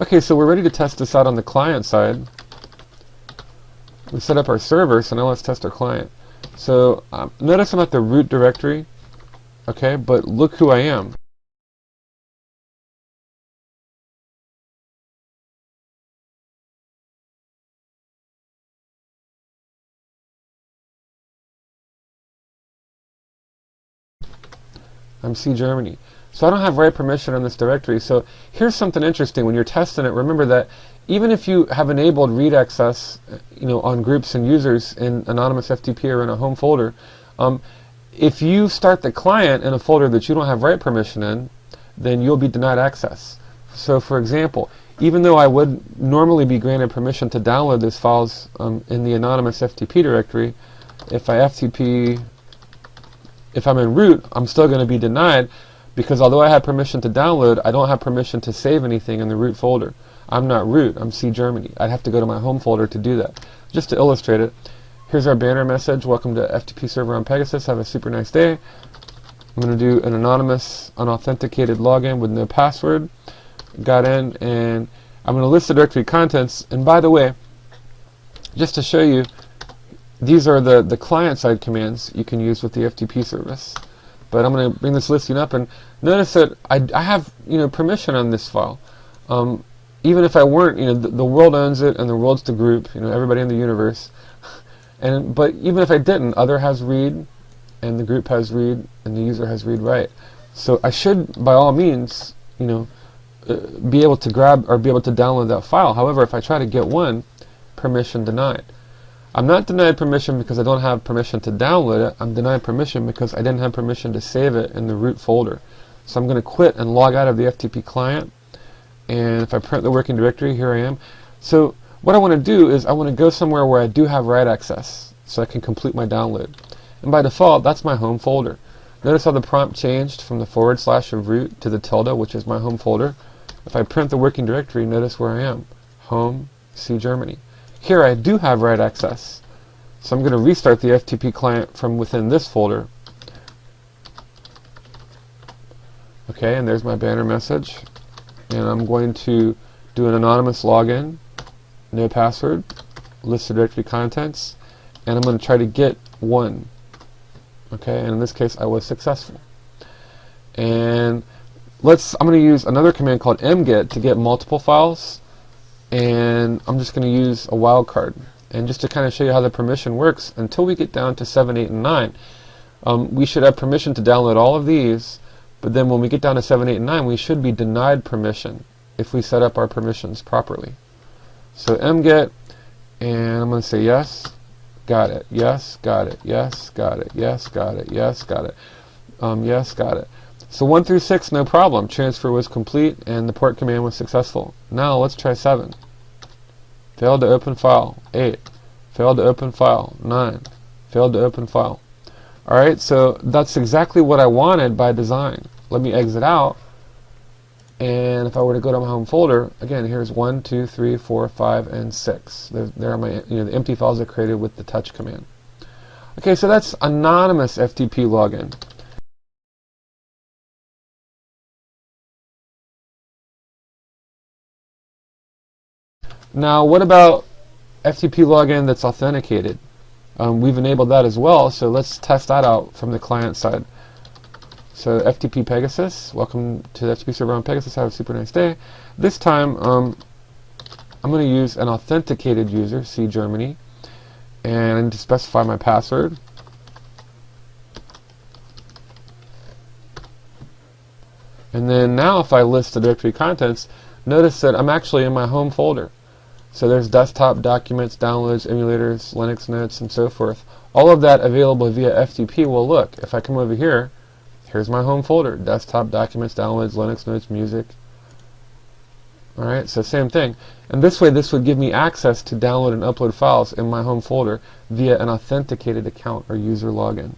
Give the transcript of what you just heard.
Okay, so we're ready to test this out on the client side. We set up our server, so now let's test our client. So notice I'm at the root directory, okay, but look who I am. I'm C Germany. So I don't have write permission on this directory. So here's something interesting. When you're testing it, remember that even if you have enabled read access, on groups and users in anonymous FTP or in a home folder, if you start the client in a folder that you don't have write permission in, then you'll be denied access. So for example, even though I would normally be granted permission to download these files in the anonymous FTP directory, if I'm in root, I'm still going to be denied because although I have permission to download, I don't have permission to save anything in the root folder. I'm not root, I'm C Germany. I'd have to go to my home folder to do that. Just to illustrate it, here's our banner message. Welcome to FTP server on Pegasus. Have a super nice day. I'm going to do an anonymous, unauthenticated login with no password. Got in, and I'm going to list the directory contents. And by the way, just to show you, these are the client-side commands you can use with the FTP service. But I'm going to bring this listing up, and notice that I have permission on this file. Even if I weren't, the world owns it, and the world's the group, everybody in the universe. But even if I didn't, other has read, and the group has read, and the user has read write. So I should, by all means, be able to grab or be able to download that file. However, if I try to get one, permission denied. I'm not denied permission because I don't have permission to download it. I'm denied permission because I didn't have permission to save it in the root folder. So I'm going to quit and log out of the FTP client. And if I print the working directory, here I am. So what I want to do is I want to go somewhere where I do have write access so I can complete my download. And by default, that's my home folder. Notice how the prompt changed from the / of root to the tilde, which is my home folder. If I print the working directory, notice where I am. Home, C Germany. Here I do have write access. So I'm going to restart the FTP client from within this folder. Okay, and there's my banner message. And I'm going to do an anonymous login, no password, list the directory contents, and I'm going to try to get one. Okay, and in this case I was successful. And I'm going to use another command called mget to get multiple files. And I'm just going to use a wildcard. And just to kind of show you how the permission works, until we get down to 7, 8, and 9, we should have permission to download all of these, but then when we get down to 7, 8, and 9, we should be denied permission if we set up our permissions properly. So mget, and I'm going to say yes, got it, yes, got it, yes, got it, yes, got it, yes, got it, yes, got it. So 1 through 6, no problem. Transfer was complete and the port command was successful. Now let's try 7. Failed to open file. 8. Failed to open file. 9. Failed to open file. Alright, so that's exactly what I wanted by design. Let me exit out. And if I were to go to my home folder, again, here's 1, 2, 3, 4, 5, and 6. There are my the empty files I created with the touch command. Okay, so that's anonymous FTP login. Now, what about FTP login that's authenticated? We've enabled that as well, so let's test that out from the client side. So FTP Pegasus, welcome to the FTP server on Pegasus, have a super nice day. This time, I'm going to use an authenticated user, C Germany, and I need to specify my password. And then now if I list the directory contents, notice that I'm actually in my home folder. So there's desktop, documents, downloads, emulators, Linux notes, and so forth. All of that available via FTP. Well, look, if I come over here, here's my home folder. Desktop, documents, downloads, Linux notes, music. Alright, so same thing. And this way, this would give me access to download and upload files in my home folder via an authenticated account or user login.